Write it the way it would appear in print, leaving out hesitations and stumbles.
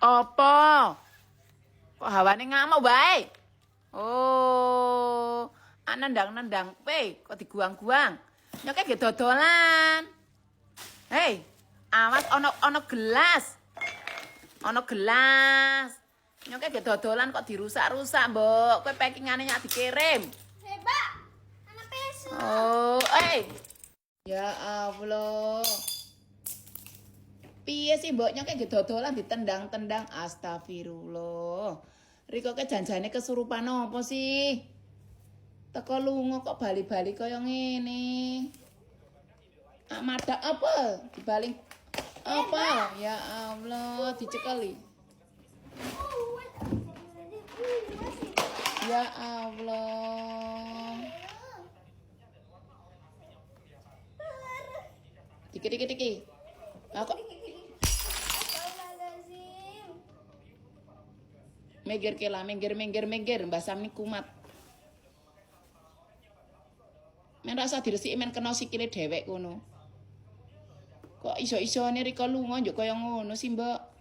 Apa? Kok hawane ngamuk wae? Oh, nendang-nendang pe, kok diguang-guang. Nyoke ge dodolan. Hei, awas ono gelas. Ono gelas. Nyoke ge dodolan kok dirusak-rusak, Mbok. Kowe packingane nyak dikirim. Mbak, anak peso. Oh, ya Allah. Piye sih mbok nyoke ge dodolan ditendang-tendang. Astagfirullah. Riko ke janjane kesurupan apa sih? Teko lunga kok bali-bali kaya ngene. Madak apa? Dibaling apa? Ya Allah, dicekeli. Ya Allah. Dikit. Aku minggir kela, minggir. Mbah Sam ni kumat. Men rasa diresiki men kena sikile dhewek kono. Kok iso-isone Rika lunga njuk kaya ngono sih, Mbok?